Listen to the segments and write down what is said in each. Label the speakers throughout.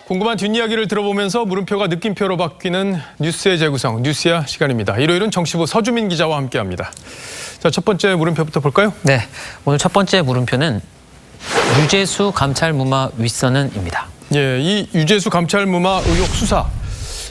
Speaker 1: 궁금한 뒷이야기를 들어보면서 물음표가 느낌표로 바뀌는 뉴스의 재구성, 뉴스야 시간입니다. 일요일은 정치부 서주민 기자와 함께합니다. 자, 첫 번째 물음표부터 볼까요?
Speaker 2: 네, 오늘 첫 번째 물음표는 유재수 감찰 무마 윗선은입니다.
Speaker 1: 예, 이 유재수 감찰 무마 의혹 수사.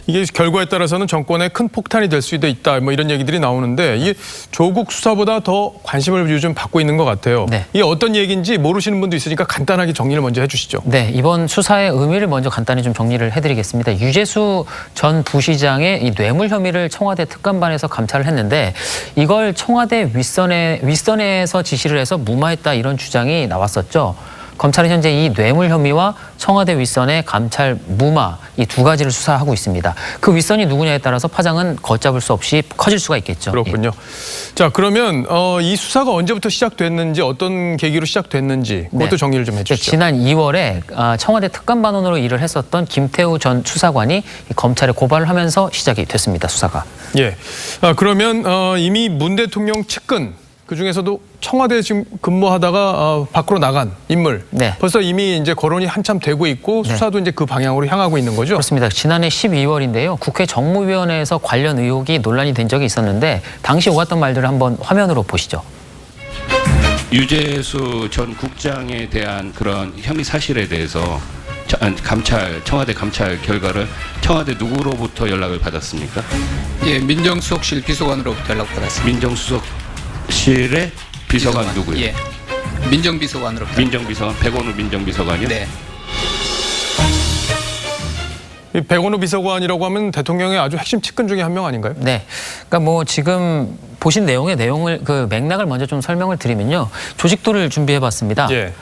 Speaker 1: 이게 결과에 따라서는 정권에 큰 폭탄이 될 수도 있다. 뭐 이런 얘기들이 나오는데 이게 조국 수사보다 더 관심을 요즘 받고 있는 것 같아요.
Speaker 2: 네.
Speaker 1: 이게 어떤 얘기인지 모르시는 분도 있으니까 간단하게 정리를 먼저 해주시죠.
Speaker 2: 네, 이번 수사의 의미를 먼저 간단히 좀 정리를 해드리겠습니다. 유재수 전 부시장의 이 뇌물 혐의를 청와대 특감반에서 감찰을 했는데 이걸 청와대 윗선에서 지시를 해서 무마했다 이런 주장이 나왔었죠. 검찰은 현재 이 뇌물 혐의와 청와대 윗선의 감찰 무마 이 두 가지를 수사하고 있습니다. 그 윗선이 누구냐에 따라서 파장은 걷잡을 수 없이 커질 수가 있겠죠.
Speaker 1: 그렇군요. 예. 자, 그러면 이 수사가 언제부터 시작됐는지 어떤 계기로 시작됐는지 그것도
Speaker 2: 네.
Speaker 1: 정리를 좀 해주시죠.
Speaker 2: 지난 2월에 청와대 특감반원으로 일을 했었던 김태우 전 수사관이 검찰에 고발을 하면서 시작이 됐습니다. 수사가.
Speaker 1: 예. 그러면 이미 문 대통령 측근 그중에서도 청와대에 지금 근무하다가 밖으로 나간 인물.
Speaker 2: 네.
Speaker 1: 벌써 이미 이제 거론이 한참 되고 있고 수사도 이제 그 방향으로 향하고 있는 거죠.
Speaker 2: 그렇습니다. 지난해 12월인데요. 국회 정무위원회에서 관련 의혹이 논란이 된 적이 있었는데 당시 오갔던 말들을 한번 화면으로 보시죠.
Speaker 3: 유재수 전 국장에 대한 그런 혐의 사실에 대해서 청와대 감찰 결과를 청와대 누구로부터 연락을 받았습니까?
Speaker 4: 예, 민정수석실 비서관으로부터 연락받았습니다.
Speaker 3: 민정수석실의 비서관 누구요?
Speaker 4: 예, 민정비서관으로부터.
Speaker 3: 민정비서관, 백원우 민정비서관이요?
Speaker 4: 네.
Speaker 1: 이 백원우 비서관이라고 하면 대통령의 아주 핵심 측근 중에 한 명 아닌가요?
Speaker 2: 네. 그러니까 뭐 지금 보신 내용을 그 맥락을 먼저 좀 설명을 드리면요. 조직도를 준비해 봤습니다.
Speaker 1: 예.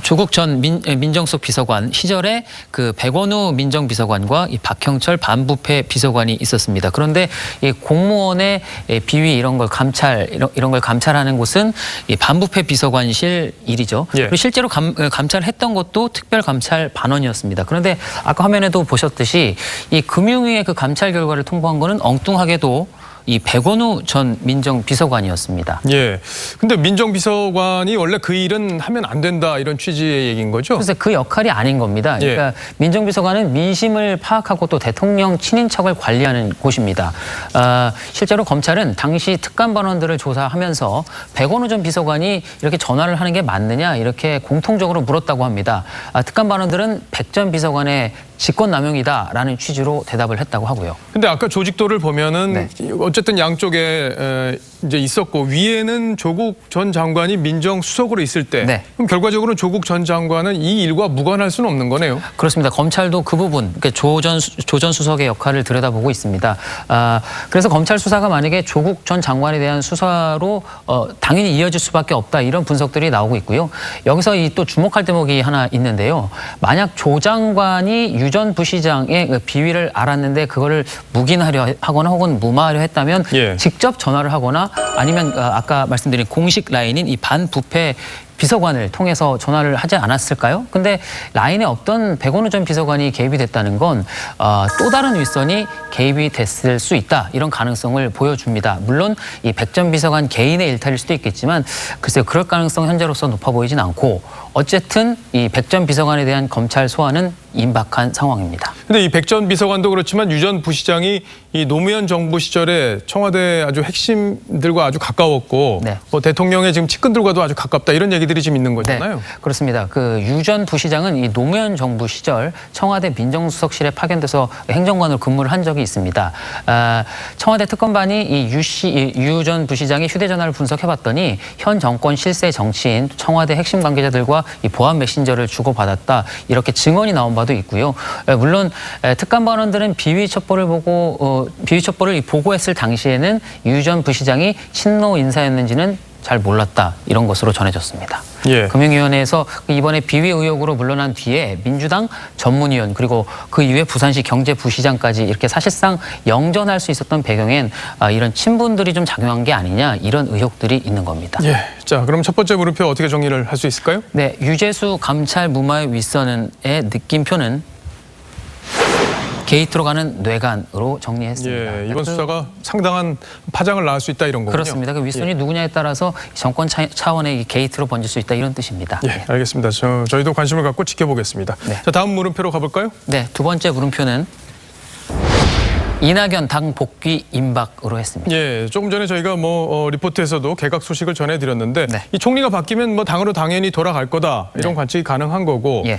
Speaker 2: 조국 전 민정수석 비서관 시절에 그 백원우 민정비서관과 이 박형철 반부패 비서관이 있었습니다. 그런데 이 공무원의 비위 이런 걸 감찰하는 곳은 이 반부패 비서관실 일이죠.
Speaker 1: 예.
Speaker 2: 그리고 실제로 감찰했던 것도 특별감찰반원이었습니다. 그런데 아까 화면에도 보셨듯이 이 금융위의 그 감찰 결과를 통보한 거는 엉뚱하게도 이 백원우 전 민정비서관이었습니다.
Speaker 1: 예. 근데 민정비서관이 원래 그 일은 하면 안 된다 이런 취지의 얘기인 거죠?
Speaker 2: 그래서 그 역할이 아닌 겁니다. 그러니까 민정비서관은 민심을 파악하고 또 대통령 친인척을 관리하는 곳입니다. 실제로 검찰은 당시 특감반원들을 조사하면서 백원우 전 비서관이 이렇게 전화를 하는 게 맞느냐 이렇게 공통적으로 물었다고 합니다. 특감반원들은 백 전 비서관의 직권남용이다라는 취지로 대답을 했다고 하고요.
Speaker 1: 근데 아까 조직도를 보면은
Speaker 2: 네.
Speaker 1: 어쨌든 양쪽에 이제 있었고 위에는 조국 전 장관이 민정수석으로 있을 때
Speaker 2: 네.
Speaker 1: 그럼 결과적으로 조국 전 장관은 이 일과 무관할 수는 없는 거네요.
Speaker 2: 그렇습니다. 검찰도 그 부분, 그러니까 조 전 수석의 역할을 들여다보고 있습니다. 그래서 검찰 수사가 만약에 조국 전 장관에 대한 수사로 당연히 이어질 수밖에 없다 이런 분석들이 나오고 있고요. 여기서 또 주목할 대목이 하나 있는데요. 만약 조 장관이 유 전 부시장의 비위를 알았는데 그거를 묵인하려 하거나 혹은 무마하려 했다면
Speaker 1: 예.
Speaker 2: 직접 전화를 하거나 아니면 아까 말씀드린 공식 라인인 이 반부패 비서관을 통해서 전화를 하지 않았을까요? 근데 라인에 없던 백원우 전 비서관이 개입이 됐다는 건 또 다른 윗선이 개입이 됐을 수 있다. 이런 가능성을 보여줍니다. 물론 이 백 전 비서관 개인의 일탈일 수도 있겠지만 글쎄요. 그럴 가능성 현재로서 높아 보이진 않고 어쨌든 이 백 전 비서관에 대한 검찰 소환은 임박한 상황입니다.
Speaker 1: 근데 이 백 전 비서관도 그렇지만 유 전 부시장이 이 노무현 정부 시절에 청와대 아주 핵심들과 아주 가까웠고
Speaker 2: 네.
Speaker 1: 뭐 대통령의 지금 측근들과도 아주 가깝다 이런 얘기들이 지금 있는 거잖아요.
Speaker 2: 네, 그렇습니다. 그 유 전 부시장은 이 노무현 정부 시절 청와대 민정수석실에 파견돼서 행정관으로 근무를 한 적이 있습니다. 청와대 특검반이 이 유 전 부시장의 휴대전화를 분석해봤더니 현 정권 실세 정치인 청와대 핵심 관계자들과 이 보안 메신저를 주고받았다 이렇게 증언이 나온 바도 있고요. 물론 특감반원들은 비위 첩보를 보고했을 당시에는 유 전 부시장이 친노 인사였는지는 잘 몰랐다 이런 것으로 전해졌습니다.
Speaker 1: 예.
Speaker 2: 금융위원회에서 이번에 비위 의혹으로 물러난 뒤에 민주당 전문위원 그리고 그 이후에 부산시 경제부시장까지 이렇게 사실상 영전할 수 있었던 배경엔 이런 친분들이 좀 작용한 게 아니냐 이런 의혹들이 있는 겁니다.
Speaker 1: 예. 자, 그럼 첫 번째 물음표 어떻게 정리를 할 수 있을까요?
Speaker 2: 네, 유재수 감찰 무마의 윗선의 느낌표는 게이트로 가는 뇌관으로 정리했습니다.
Speaker 1: 예, 이번 수사가 상당한 파장을 낳을 수 있다 이런 거군요.
Speaker 2: 그렇습니다. 그 윗손이 누구냐에 따라서 정권 차원의 이 게이트로 번질 수 있다 이런 뜻입니다.
Speaker 1: 예, 알겠습니다. 저희도 관심을 갖고 지켜보겠습니다.
Speaker 2: 네.
Speaker 1: 자, 다음 물음표로 가볼까요?
Speaker 2: 네, 두 번째 물음표는 이낙연 당 복귀 임박으로 했습니다.
Speaker 1: 예, 조금 전에 저희가 리포트에서도 개각 소식을 전해드렸는데
Speaker 2: 네.
Speaker 1: 이 총리가 바뀌면 당으로 당연히 돌아갈 거다 이런 관측이 가능한 거고
Speaker 2: 예.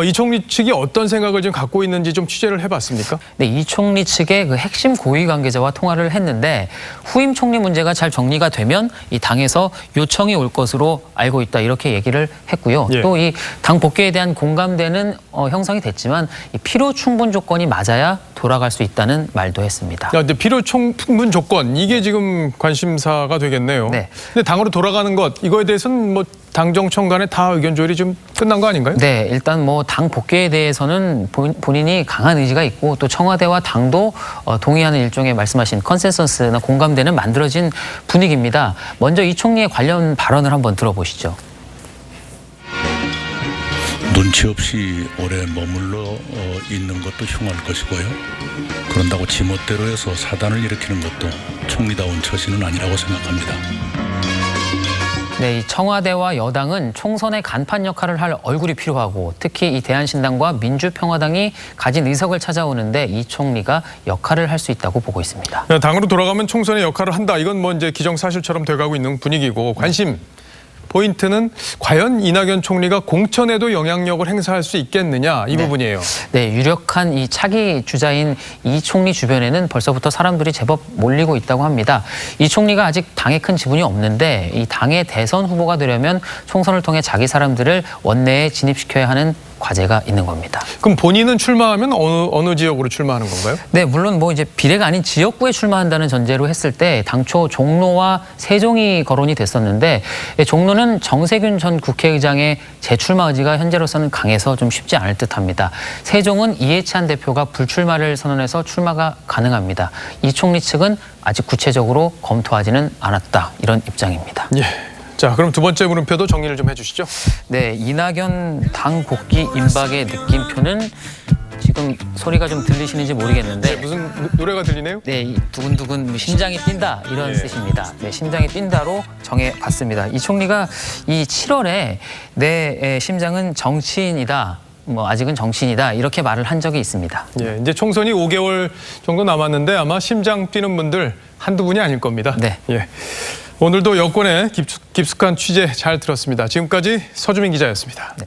Speaker 1: 이 총리 측이 어떤 생각을 지금 갖고 있는지 좀 취재를 해봤습니까?
Speaker 2: 네, 이 총리 측의 그 핵심 고위 관계자와 통화를 했는데 후임 총리 문제가 잘 정리가 되면 이 당에서 요청이 올 것으로 알고 있다 이렇게 얘기를 했고요.
Speaker 1: 예.
Speaker 2: 또 이 당 복귀에 대한 공감대는 형성이 됐지만 이 필요 충분 조건이 맞아야 돌아갈 수 있다는 말도 했습니다.
Speaker 1: 근데 필요 충분 조건 이게 지금 관심사가 되겠네요.
Speaker 2: 네.
Speaker 1: 근데 당으로 돌아가는 것 이거에 대해서는 당정청 간에 다 의견 조율이 좀 끝난 거 아닌가요?
Speaker 2: 네, 일단 당 복귀에 대해서는 본인이 강한 의지가 있고 또 청와대와 당도 동의하는 일종의 말씀하신 컨센서스나 공감대는 만들어진 분위기입니다. 먼저 이 총리의 관련 발언을 한번 들어보시죠.
Speaker 5: 눈치 없이 오래 머물러 있는 것도 흉할 것이고요. 그런다고 지멋대로 해서 사단을 일으키는 것도 총리다운 처신은 아니라고 생각합니다.
Speaker 2: 네, 이 청와대와 여당은 총선의 간판 역할을 할 얼굴이 필요하고 특히 이 대한신당과 민주평화당이 가진 의석을 찾아오는데 이 총리가 역할을 할 수 있다고 보고 있습니다.
Speaker 1: 당으로 돌아가면 총선의 역할을 한다. 이건 이제 기정사실처럼 돼가고 있는 분위기고 관심. 포인트는 과연 이낙연 총리가 공천에도 영향력을 행사할 수 있겠느냐 이 부분이에요.
Speaker 2: 네, 유력한 이 차기 주자인 이 총리 주변에는 벌써부터 사람들이 제법 몰리고 있다고 합니다. 이 총리가 아직 당에 큰 지분이 없는데 이 당의 대선 후보가 되려면 총선을 통해 자기 사람들을 원내에 진입시켜야 하는 과제가 있는 겁니다.
Speaker 1: 그럼 본인은 출마하면 어느 지역으로 출마하는 건가요?
Speaker 2: 네, 물론 이제 비례가 아닌 지역구에 출마한다는 전제로 했을 때 당초 종로와 세종이 거론이 됐었는데 종로는 정세균 전 국회의장의 재출마 의지가 현재로서는 강해서 좀 쉽지 않을 듯합니다. 세종은 이해찬 대표가 불출마를 선언해서 출마가 가능합니다. 이 총리 측은 아직 구체적으로 검토하지는 않았다 이런 입장입니다.
Speaker 1: 예. 자, 그럼 두 번째 물음표도 정리를 좀 해주시죠.
Speaker 2: 네, 이낙연 당 복귀 임박의 느낌표는 지금 소리가 좀 들리시는지 모르겠는데
Speaker 1: 무슨 노래가 들리네요?
Speaker 2: 네, 이 두근두근 심장이 뛴다 이런 뜻입니다. 네, 심장이 뛴다로 정해봤습니다. 이 총리가 이 7월에 내 심장은 정치인이다. 아직은 정치인이다 이렇게 말을 한 적이 있습니다.
Speaker 1: 예, 이제 총선이 5개월 정도 남았는데 아마 심장 뛰는 분들 한두 분이 아닐 겁니다.
Speaker 2: 네.
Speaker 1: 예. 오늘도 여권의 깊숙한 취재 잘 들었습니다. 지금까지 서주민 기자였습니다.
Speaker 2: 네.